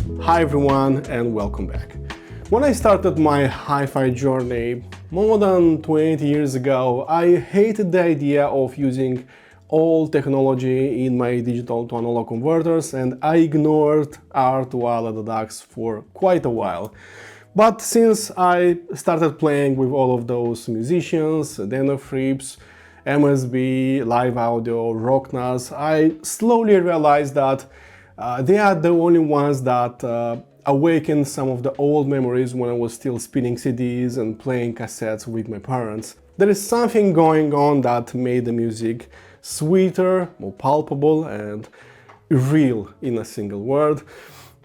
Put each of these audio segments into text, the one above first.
Hi everyone and welcome back. When I started my hi-fi journey more than 20 years ago, I hated the idea of using old technology in my digital to analog converters, and I ignored R2R ladder DACs for quite a while. But since I started playing with all of those musicians, Deno Frips, MSB, Live Audio, Rocknas, I slowly realized that they are the only ones that awakened some of the old memories when I was still spinning CDs and playing cassettes with my parents. There is something going on that made the music sweeter, more palpable and real in a single word.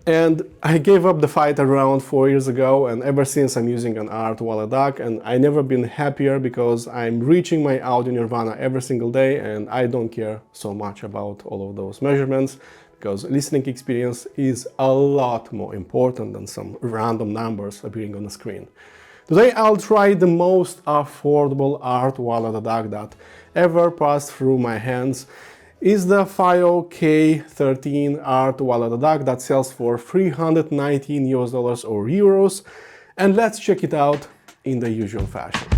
And I gave up the fight around 4 years ago, and ever since I'm using an R2R DAC, and I've never been happier because I'm reaching my audio nirvana every single day, and I don't care so much about all of those measurements because listening experience is a lot more important than some random numbers appearing on the screen. Today I'll try the most affordable R2R DAC that ever passed through my hands. Is the FiiO K13 R2R DAC that sells for $319 or euros, and let's check it out in the usual fashion.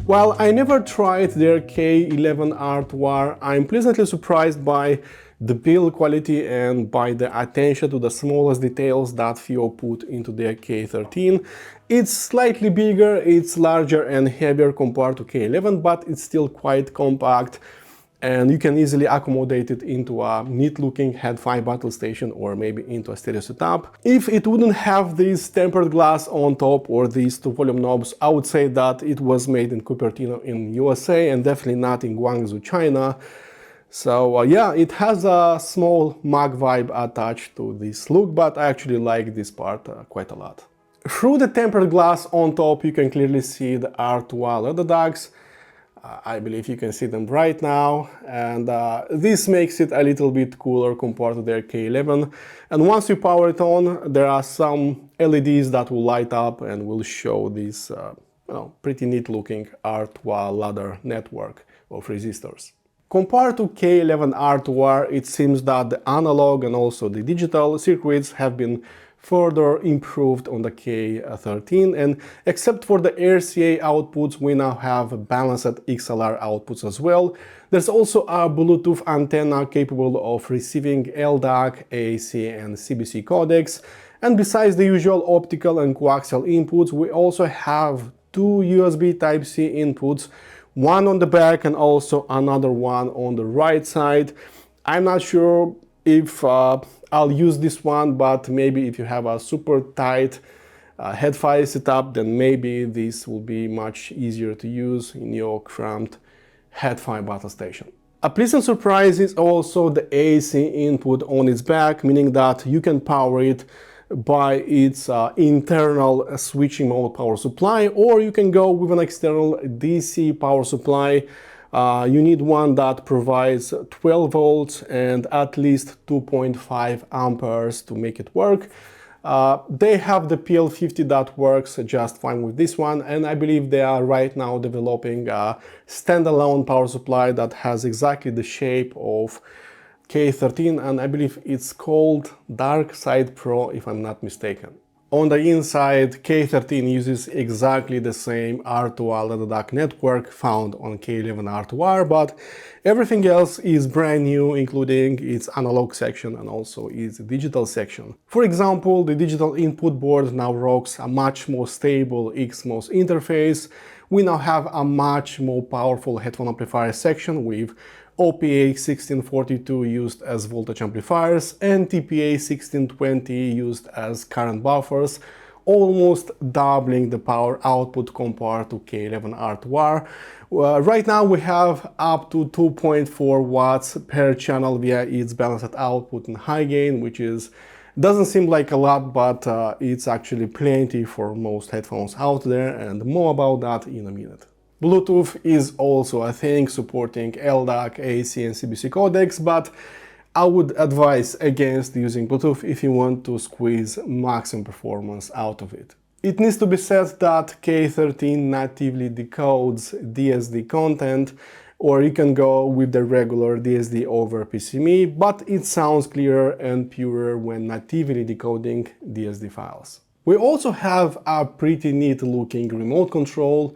While I never tried their K11 R2R, I'm pleasantly surprised by the build quality and by the attention to the smallest details that FiiO put into their K13. It's slightly bigger, it's larger and heavier compared to K11, but it's still quite compact, and you can easily accommodate it into a neat-looking HiFi battle station or maybe into a stereo setup. If it wouldn't have this tempered glass on top or these two volume knobs, I would say that it was made in Cupertino in USA and definitely not in Guangzhou, China. So yeah, it has a small Mac vibe attached to this look, but I actually like this part quite a lot. Through the tempered glass on top, you can clearly see the R2R ladder DACs. I believe you can see them right now, and this makes it a little bit cooler compared to their K11. And once you power it on, there are some LEDs that will light up and will show this pretty neat looking R2R ladder network of resistors. Compared to K11 R2R, it seems that the analog and also the digital circuits have been further improved on the K13, and except for the RCA outputs, we now have balanced XLR outputs as well. There's also a Bluetooth antenna capable of receiving LDAC, AAC and CBC codecs, and besides the usual optical and coaxial inputs, we also have two USB Type-C inputs, one on the back and also another one on the right side. I'm not sure if I'll use this one, but maybe if you have a super tight HiFi setup, then maybe this will be much easier to use in your cramped HiFi battle station. A pleasant surprise is also the AC input on its back, meaning that you can power it by its internal switching mode power supply, or you can go with an external DC power supply. You need one that provides 12 volts and at least 2.5 amperes to make it work. They have the PL50 that works just fine with this one, and I believe they are right now developing a standalone power supply that has exactly the shape of K13, and I believe it's called Dark Side Pro if I'm not mistaken. On the inside, K13 uses exactly the same R2R ladder DAC network found on K11 R2R, but everything else is brand new, including its analog section and also its digital section. For example, the digital input board now rocks a much more stable XMOS interface. We now have a much more powerful headphone amplifier section with OPA 1642 used as voltage amplifiers and TPA 1620 used as current buffers, almost doubling the power output compared to K11 R2R. Right now we have up to 2.4 watts per channel via its balanced output and high gain, which doesn't seem like a lot, but it's actually plenty for most headphones out there, and more about that in a minute. Bluetooth is also a thing, supporting LDAC, AAC and CBC codecs, but I would advise against using Bluetooth if you want to squeeze maximum performance out of it. It needs to be said that K13 natively decodes DSD content, or you can go with the regular DSD over PCMe, but it sounds clearer and purer when natively decoding DSD files. We also have a pretty neat looking remote control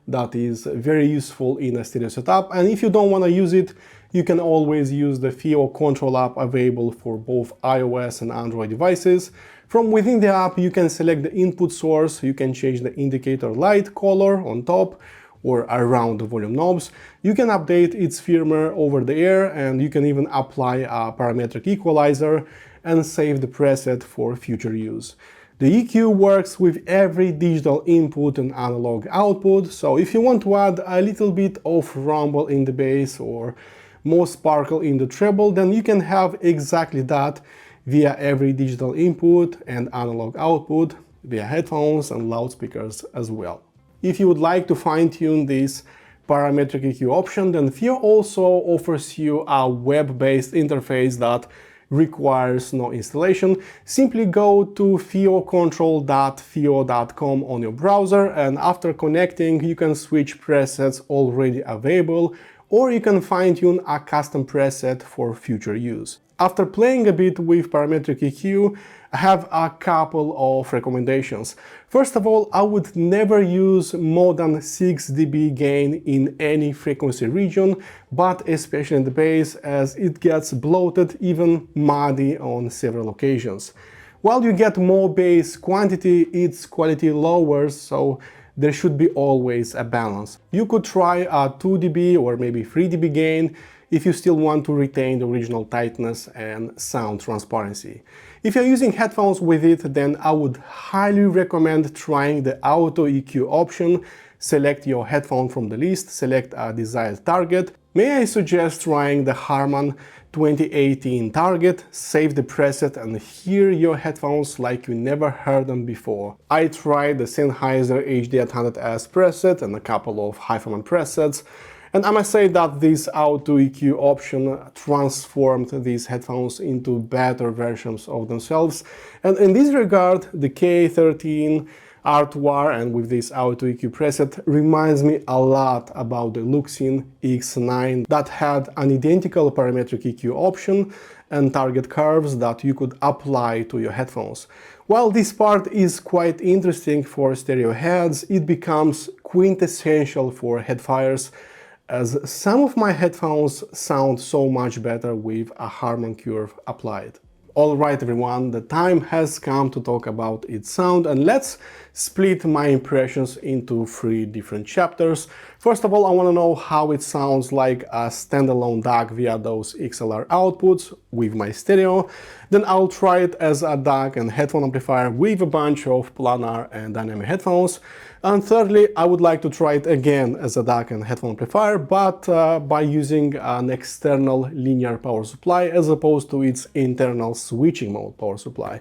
that is very useful in a stereo setup, and if you don't want to use it, you can always use the FiiO Control App available for both iOS and Android devices. From within the app, you can select the input source, you can change the indicator light color on top or around the volume knobs. You can update its firmware over the air, and you can even apply a parametric equalizer and save the preset for future use. The EQ works with every digital input and analog output, so if you want to add a little bit of rumble in the bass or more sparkle in the treble, then you can have exactly that via every digital input and analog output, via headphones and loudspeakers as well. If you would like to fine-tune this parametric EQ option, then FiiO also offers you a web-based interface that requires no installation. Simply go to FiiOcontrol.fiio.com on your browser, and after connecting, you can switch presets already available, or you can fine-tune a custom preset for future use. After playing a bit with parametric EQ, I have a couple of recommendations. First of all, I would never use more than 6 dB gain in any frequency region, but especially in the bass, as it gets bloated, even muddy on several occasions. While you get more bass quantity, its quality lowers, so there should be always a balance. You could try a 2 dB or maybe 3 dB gain if you still want to retain the original tightness and sound transparency. If you're using headphones with it, then I would highly recommend trying the Auto EQ option. Select your headphone from the list, select a desired target. May I suggest trying the Harman 2018 target, save the preset and hear your headphones like you never heard them before. I tried the Sennheiser HD800S preset and a couple of HiFiMan presets, and I must say that this Auto EQ option transformed these headphones into better versions of themselves. And in this regard, the K13 R2R and with this Auto EQ preset reminds me a lot about the Luxin X9 that had an identical parametric EQ option and target curves that you could apply to your headphones. While this part is quite interesting for stereo heads, it becomes quintessential for headfires, as some of my headphones sound so much better with a Harman curve applied. Alright everyone, the time has come to talk about its sound, and let's split my impressions into 3 different chapters. First of all, I want to know how it sounds like a standalone DAC via those XLR outputs with my stereo. Then I'll try it as a DAC and headphone amplifier with a bunch of planar and dynamic headphones. And thirdly, I would like to try it again as a DAC and headphone amplifier, but by using an external linear power supply as opposed to its internal switching mode power supply.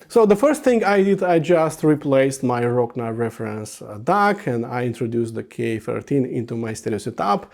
So the first thing I did, I just replaced my Rockna reference DAC and I introduced the K13 into my stereo setup.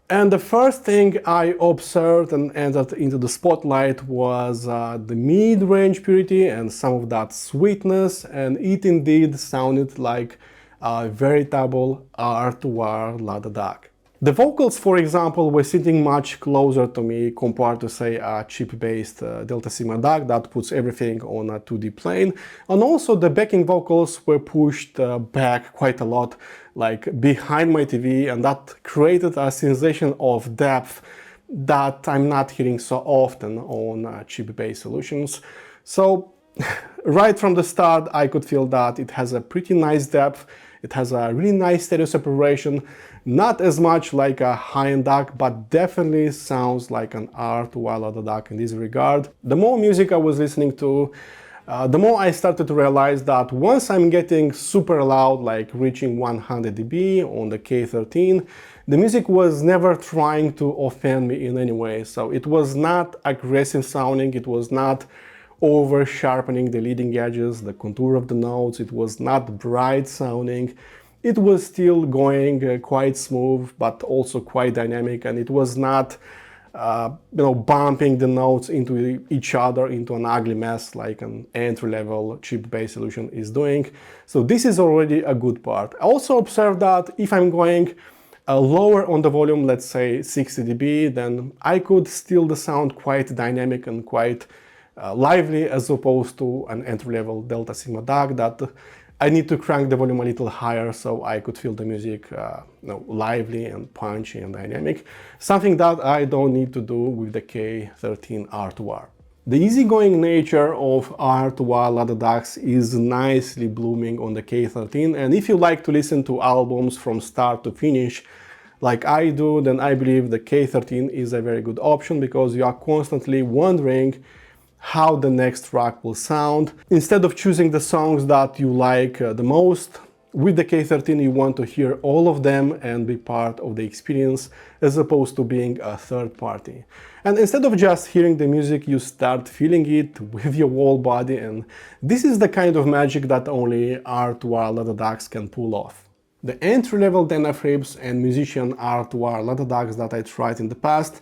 And the first thing I observed and entered into the spotlight was the mid-range purity and some of that sweetness, and it indeed sounded like a veritable R2R ladder DAC. The vocals, for example, were sitting much closer to me compared to, say, a chip-based Delta Sigma DAC that puts everything on a 2D plane. And also the backing vocals were pushed back quite a lot, like behind my TV, and that created a sensation of depth that I'm not hearing so often on chip-based solutions. So right from the start, I could feel that it has a pretty nice depth. It has a really nice stereo separation, not as much like a high-end DAC, but definitely sounds like an R2R ladder DAC in this regard. The more music I was listening to, the more I started to realize that once I'm getting super loud, like reaching 100 dB on the K13, the music was never trying to offend me in any way. So it was not aggressive sounding, it was not over sharpening the leading edges, the contour of the notes, it was not bright sounding. It was still going quite smooth, but also quite dynamic, and it was not bumping the notes into each other into an ugly mess like an entry-level cheap bass solution is doing. So this is already a good part. I also observed that if I'm going lower on the volume, let's say 60 dB, then I could still the sound quite dynamic and quite lively, as opposed to an entry-level Delta Sigma DAC that I need to crank the volume a little higher so I could feel the music lively and punchy and dynamic, something that I don't need to do with the K13 R2R. The easygoing nature of R2R ladder DACs is nicely blooming on the K13, and if you like to listen to albums from start to finish like I do, then I believe the K13 is a very good option, because you are constantly wondering how the next track will sound. Instead of choosing the songs that you like the most, with the K13 you want to hear all of them and be part of the experience, as opposed to being a third party. And instead of just hearing the music, you start feeling it with your whole body, and this is the kind of magic that only R2R ladder DACs can pull off. The entry-level Dynafrips and Musician R2R ladder DACs that I tried in the past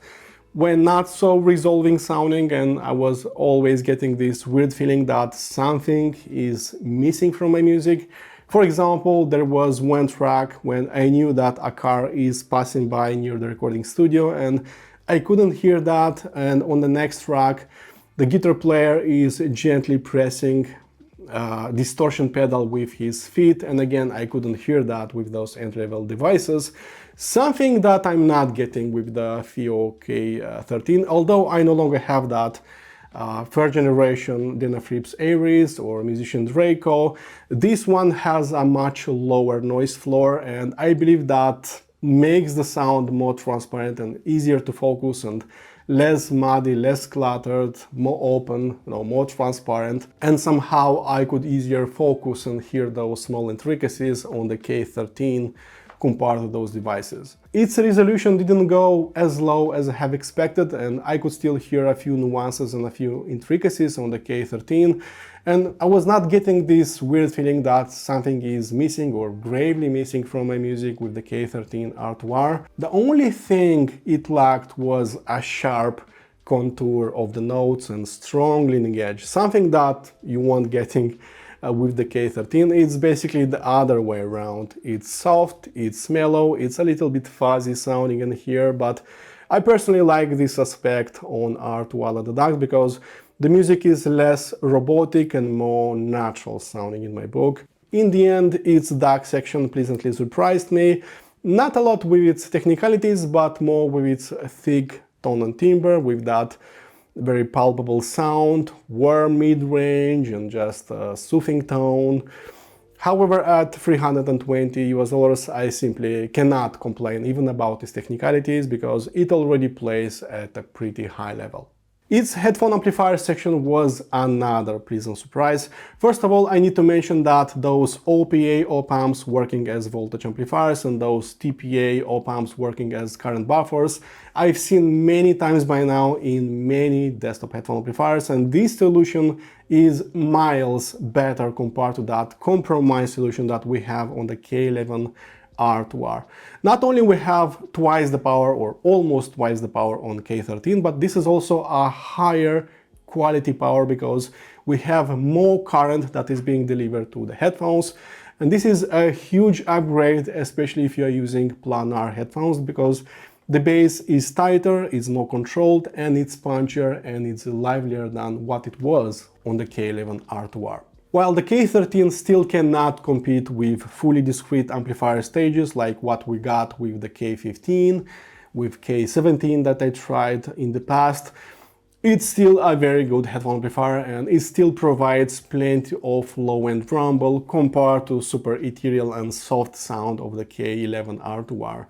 were not so resolving sounding, and I was always getting this weird feeling that something is missing from my music. For example, there was one track when I knew that a car is passing by near the recording studio and I couldn't hear that, and on the next track the guitar player is gently pressing distortion pedal with his feet, and again I couldn't hear that with those entry-level devices. Something that I'm not getting with the FiiO K13, although I no longer have that third generation Dynafrips Aries or Musician Draco. This one has a much lower noise floor, and I believe that makes the sound more transparent and easier to focus, and less muddy, less cluttered, more open, more transparent, and somehow I could easier focus and hear those small intricacies on the K13 compared to those devices. Its resolution didn't go as low as I have expected, and I could still hear a few nuances and a few intricacies on the K13, and I was not getting this weird feeling that something is missing or gravely missing from my music with the K13 R2R. The only thing it lacked was a sharp contour of the notes and strong leading edge, something that you won't getting with the K13. It's basically the other way around. It's soft, it's mellow, it's a little bit fuzzy sounding in here, but I personally like this aspect on R2R ladder DACs because the music is less robotic and more natural sounding in my book. In the end, its DAC section pleasantly surprised me, not a lot with its technicalities, but more with its thick tone and timbre, with that very palpable sound, warm mid-range and just a soothing tone. However, at $320 I simply cannot complain even about its technicalities, because it already plays at a pretty high level. Its headphone amplifier section was another pleasant surprise. First of all, I need to mention that those OPA op-amps working as voltage amplifiers and those TPA op-amps working as current buffers, I've seen many times by now in many desktop headphone amplifiers, and this solution is miles better compared to that compromise solution that we have on the K11 R2R. Not only we have twice the power or almost twice the power on K13, but this is also a higher quality power because we have more current that is being delivered to the headphones, and this is a huge upgrade, especially if you are using planar headphones, because the bass is tighter, it's more controlled, and it's punchier and it's livelier than what it was on the K11 R2R. While the K13 still cannot compete with fully discrete amplifier stages like what we got with the K15, with K17 that I tried in the past, it's still a very good headphone amplifier, and it still provides plenty of low-end rumble compared to super ethereal and soft sound of the K11 R2R.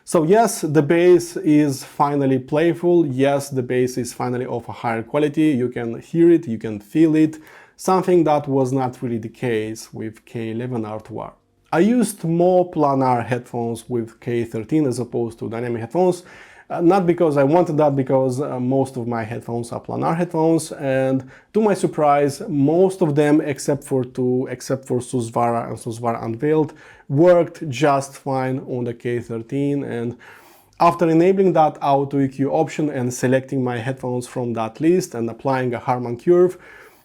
So yes, the bass is finally playful, yes, the bass is finally of a higher quality, you can hear it, you can feel it, something that was not really the case with K11 R2R. I used more planar headphones with K13 as opposed to dynamic headphones, not because I wanted that, because most of my headphones are planar headphones, and to my surprise, most of them except for Susvara and Susvara Unveiled worked just fine on the K13, and After enabling that auto EQ option and selecting my headphones from that list and applying a Harman curve,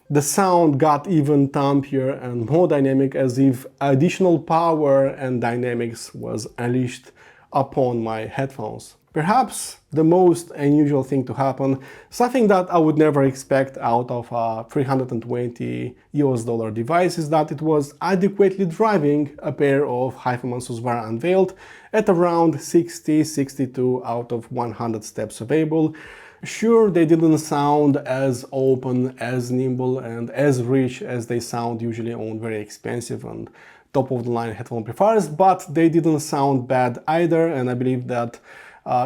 the sound got even thumpier and more dynamic, as if additional power and dynamics was unleashed upon my headphones. Perhaps the most unusual thing to happen, something that I would never expect out of a $320 device, is that it was adequately driving a pair of HiFiMan Susvara Unveiled at around 60-62 out of 100 steps available. Sure, they didn't sound as open, as nimble, and as rich as they sound usually on very expensive and top-of-the-line headphone amplifiers, but they didn't sound bad either, and I believe that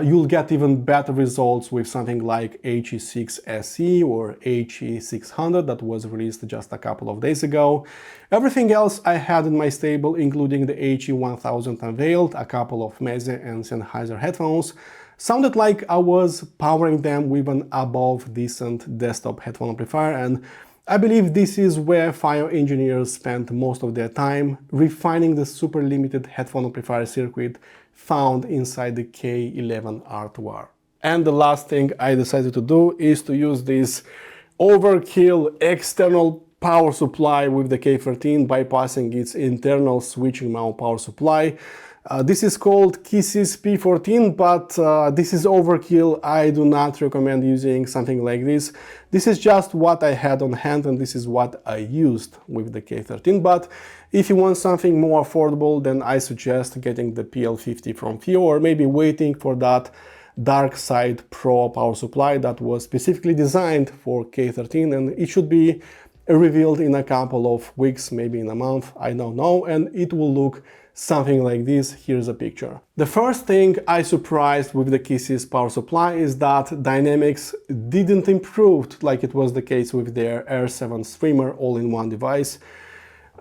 you'll get even better results with something like HE6 SE or HE600 that was released just a couple of days ago. Everything else I had in my stable, including the HE1000 Unveiled, a couple of Meze and Sennheiser headphones, sounded like I was powering them with an above decent desktop headphone amplifier, and I believe this is where FiiO engineers spent most of their time, refining the super limited headphone amplifier circuit found inside the K11 R2R. And the last thing I decided to do is to use this overkill external power supply with the K13, bypassing its internal switching mount power supply. This is called Kisses P14, but this is overkill. I do not recommend using something like this. This is just what I had on hand, and this is what I used with the K13. But if you want something more affordable, then I suggest getting the PL50 from FiiO, or maybe waiting for that Dark Side Pro power supply that was specifically designed for K13, and it should be revealed in a couple of weeks, maybe in a month, I don't know, and it will look something like this. Here's a picture. The first thing I surprised with the Kisses power supply is that dynamics didn't improve like it was the case with their R7 streamer all-in-one device.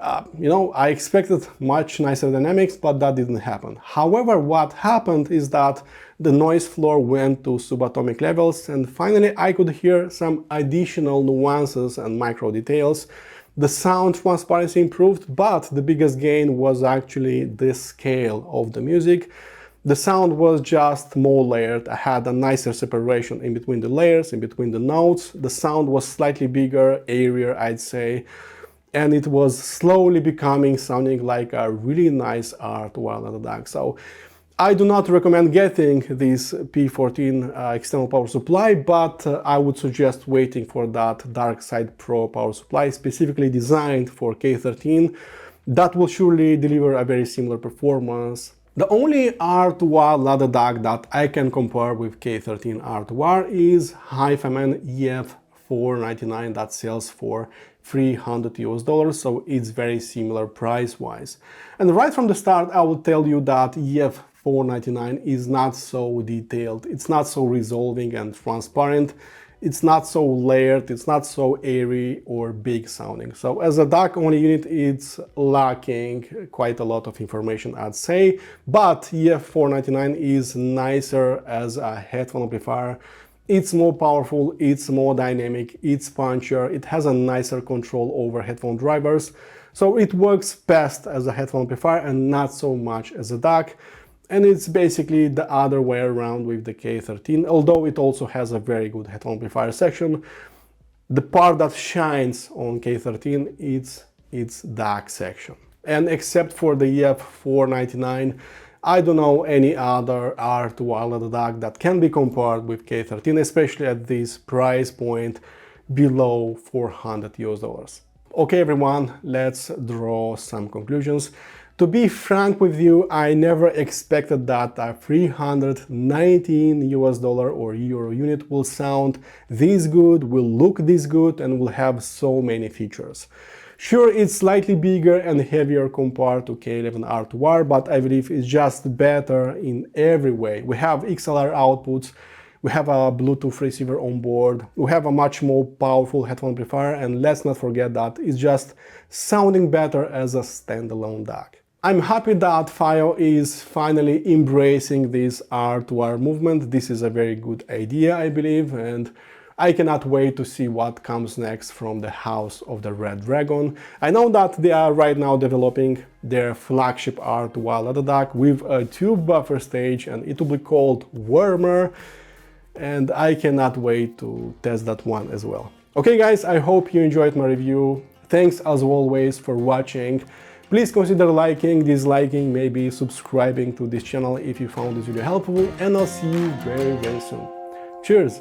I expected much nicer dynamics, but that didn't happen. However, what happened is that the noise floor went to subatomic levels, and finally I could hear some additional nuances and micro details. The sound transparency improved, but the biggest gain was actually the scale of the music. The sound was just more layered. I had a nicer separation in between the layers, in between the notes. The sound was slightly bigger, airier, I'd say, and it was slowly sounding like a really nice R2R leather DAC. So I do not recommend getting this P14 external power supply, but I would suggest waiting for that Dark Side Pro power supply specifically designed for K13. That will surely deliver a very similar performance. The only R2R ladder DAC that I can compare with K13 R2R is HiFiMan EF499 that sells for $300, so it's very similar price-wise. And right from the start, I will tell you that EF499 is not so detailed, it's not so resolving and transparent, it's not so layered, it's not so airy or big sounding. So as a DAC only unit, it's lacking quite a lot of information, I'd say, but EF499 is nicer as a headphone amplifier. It's more powerful, it's more dynamic, it's punchier, it has a nicer control over headphone drivers, so it works best as a headphone amplifier and not so much as a DAC. And it's basically the other way around with the K13, although it also has a very good headphone amplifier section. The part that shines on K13 is its DAC section. And except for the EF499, I don't know any other R2R ladder DAC that can be compared with K13, especially at this price point below $400. Okay everyone, let's draw some conclusions. To be frank with you, I never expected that a $319 or euro unit will sound this good, will look this good, and will have so many features. Sure, it's slightly bigger and heavier compared to K11 R2R, but I believe it's just better in every way. We have XLR outputs, we have a Bluetooth receiver on board, we have a much more powerful headphone amplifier, and let's not forget that it's just sounding better as a standalone DAC. I'm happy that FiiO is finally embracing this R2R movement. This is a very good idea, I believe, and I cannot wait to see what comes next from the House of the Red Dragon. I know that they are right now developing their flagship R2R ladder DAC with a tube buffer stage, and it will be called Warmer, and I cannot wait to test that one as well. Okay guys, I hope you enjoyed my review. Thanks as always for watching. Please consider liking, disliking, maybe subscribing to this channel if you found this video helpful, and I'll see you very soon. Cheers!